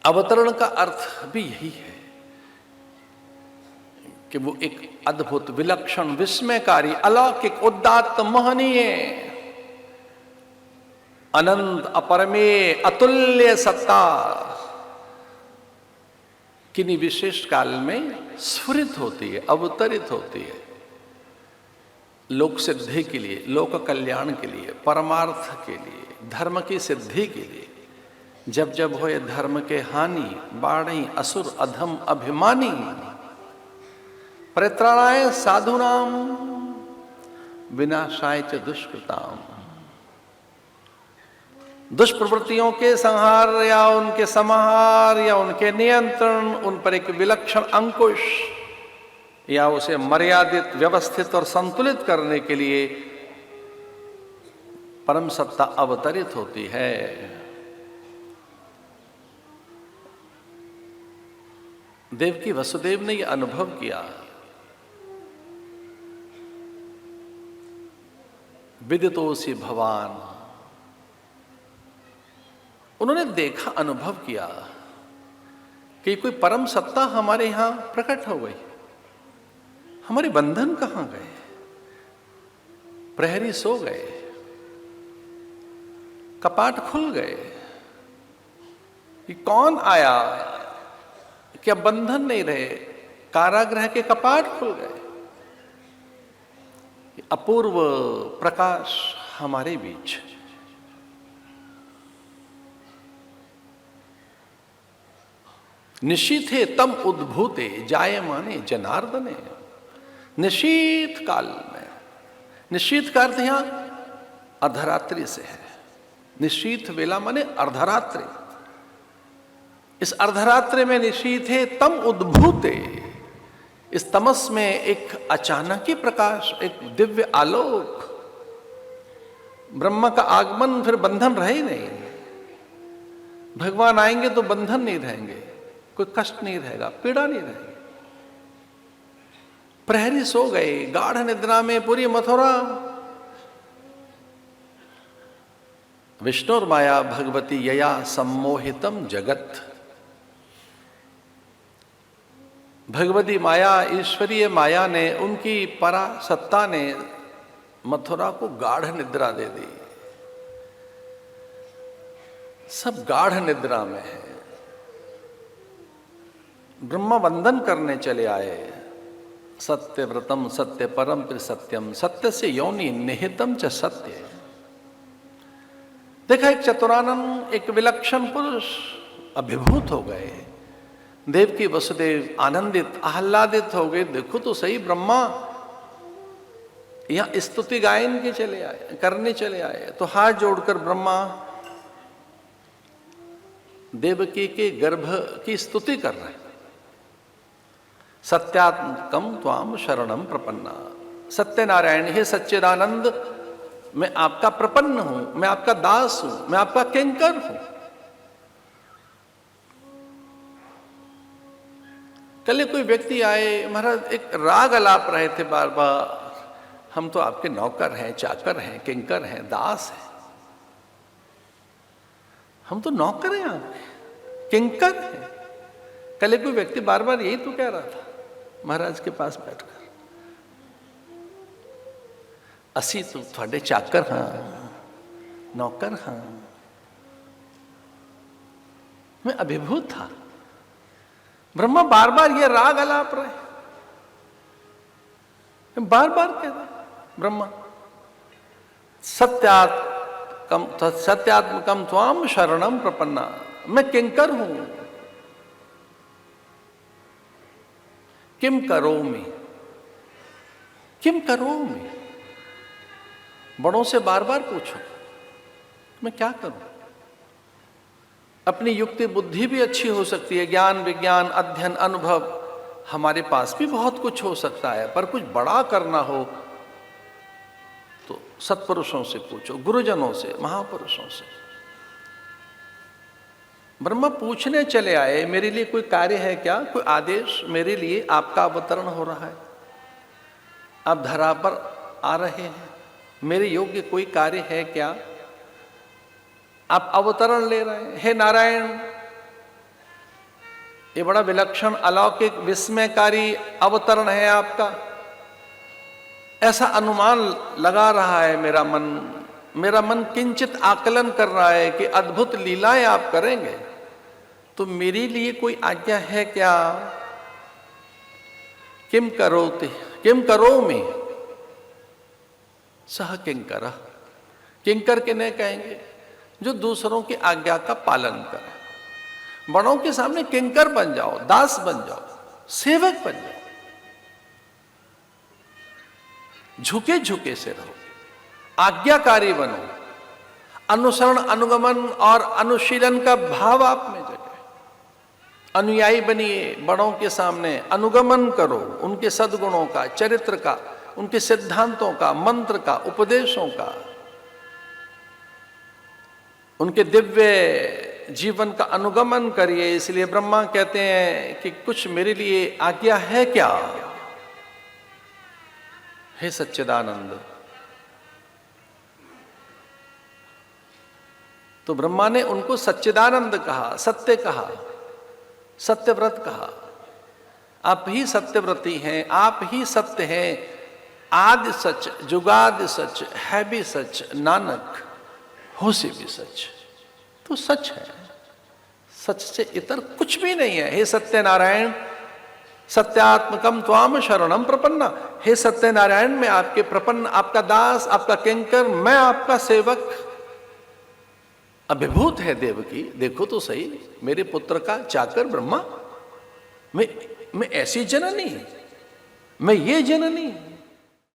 अवतरण का अर्थ भी यही है कि वो एक अद्भुत, विलक्षण, विस्मयकारी, अलौकिक, उदात्त, महनीय, अनंत, अपरमेय, अतुल्य सत्ता किन्हीं विशेष काल में स्फुरित होती है, अवतरित होती है, लोक सिद्धि के लिए, लोक कल्याण के लिए, परमार्थ के लिए, धर्म की सिद्धि के लिए। जब जब होए धर्म के हानि, बाढ़ी असुर अधम अभिमानी, परित्राणाय साधुनाम विनाशाय च दुष्कृताम। दुष्प्रवृत्तियों के संहार या उनके समाहार या उनके नियंत्रण, उन पर एक विलक्षण अंकुश या उसे मर्यादित, व्यवस्थित और संतुलित करने के लिए परम सत्ता अवतरित होती है। देवकी वसुदेव ने यह अनुभव किया। विदितोऽसि भवान, उन्होंने देखा, अनुभव किया कि कोई परम सत्ता हमारे यहां प्रकट हो गई। हमारे बंधन कहां गए? प्रहरी सो गए, कपाट खुल गए। कि कौन आया? क्या बंधन नहीं रहे, कारागृह के कपाट खुल गए। अपूर्व प्रकाश हमारे बीच। निशीथे तम उद्भूते जायमाने जनार्दने। निशीत काल में, निशीत का अर्थ यहां अर्धरात्रि से है। निशीत वेला माने अर्धरात्रि। इस अर्धरात्रि में निशीथे तम उद्भूते, इस तमस में एक अचानक ही प्रकाश, एक दिव्य आलोक। ब्रह्मा का आगमन, फिर बंधन रहे नहीं। भगवान आएंगे तो बंधन नहीं रहेंगे, कोई कष्ट नहीं रहेगा, पीड़ा नहीं रहेगी। प्रहरी सो गए, गाढ़ निद्रा में पूरी मथुरा। विष्णुर माया भगवती यया सम्मोहितम जगत। भगवती माया, ईश्वरीय माया ने, उनकी परासत्ता ने मथुरा को गाढ़ निद्रा दे दी। सब गाढ़ निद्रा में है। ब्रह्मा वंदन करने चले आए। सत्य व्रतम सत्य परम सत्यम, सत्य से योनि निहितम च सत्य। देखा एक चतुरानन, एक विलक्षण पुरुष अभिभूत हो गए। देवकी वसुदेव आनंदित, आह्लादित हो गए। देखो तो सही, ब्रह्मा यहां स्तुति गायन के चले आए, करने चले आए। तो हाथ जोड़कर ब्रह्मा देवकी के गर्भ की स्तुति कर रहे हैं। सत्यात्मकम त्वाम शरणम प्रपन्ना। सत्यनारायण, हे सच्चिदानंद, मैं आपका प्रपन्न हूं, मैं आपका दास हूं, मैं आपका किंकर हूं। कल कोई व्यक्ति आए, महाराज एक राग अलाप रहे थे बार बार, हम तो आपके नौकर हैं, चाकर हैं, किंकर हैं, दास हैं। हम तो नौकर हैं आपके, किंकर हैं। कल कोई व्यक्ति बार बार यही तो कह रहा था महाराज के पास बैठकर, असी तो थोड़े चाकर हाँ, नौकर हाँ। मैं अभिभूत था। ब्रह्मा बार बार ये राग अलाप रहे, बार बार कह रहे ब्रह्मा, सत्यात्मकम त्वाम शरणम प्रपन्ना। मैं किंकर हूं। किम करोमि, किम करोमि। बड़ों से बार बार पूछो, मैं क्या करूं। अपनी युक्ति बुद्धि भी अच्छी हो सकती है, ज्ञान विज्ञान अध्ययन अनुभव हमारे पास भी बहुत कुछ हो सकता है, पर कुछ बड़ा करना हो तो सत्पुरुषों से पूछो, गुरुजनों से, महापुरुषों से। ब्रह्मा पूछने चले आए, मेरे लिए कोई कार्य है क्या, कोई आदेश? मेरे लिए आपका अवतरण हो रहा है, आप धरा पर आ रहे हैं, मेरे योग्य कोई कार्य है क्या? आप अवतरण ले रहे हैं। हे नारायण, ये बड़ा विलक्षण अलौकिक विस्मयकारी अवतरण है आपका, ऐसा अनुमान लगा रहा है मेरा मन। मेरा मन किंचित आकलन कर रहा है कि अद्भुत लीलाएं आप करेंगे, तो मेरे लिए कोई आज्ञा है क्या? किम करोमि सह किंकर। किंकर किन्हें कहेंगे? जो दूसरों की आज्ञा का पालन करे। बड़ों के सामने किंकर बन जाओ, दास बन जाओ, सेवक बन जाओ, झुके झुके से रहो, आज्ञाकारी बनो, अनुसरण अनुगमन और अनुशीलन का भाव आप में जगे, अनुयायी बनिए, बड़ों के सामने अनुगमन करो, उनके सद्गुणों का, चरित्र का, उनके सिद्धांतों का, मंत्र का, उपदेशों का, उनके दिव्य जीवन का अनुगमन करिए। इसलिए ब्रह्मा कहते हैं कि कुछ मेरे लिए आज्ञा है क्या? हे सच्चिदानंद। तो ब्रह्मा ने उनको सच्चिदानंद कहा, सत्य कहा, सत्यव्रत कहा। आप ही सत्यव्रती हैं, आप ही सत्य हैं। आदि सच, जुगाद सच, है भी सच, नानक हो से भी सच। तो सच है, सच से इतर कुछ भी नहीं है। हे सत्यनारायण, सत्यात्मकम त्वाम शरणम प्रपन्ना। हे सत्यनारायण, मैं आपके प्रपन्न, आपका दास, आपका किंकर, मैं आपका सेवक। अभिभूत है देवकी, देखो तो सही, मेरे पुत्र का चाकर ब्रह्मा। मैं ऐसी जननी, मैं ये जननी।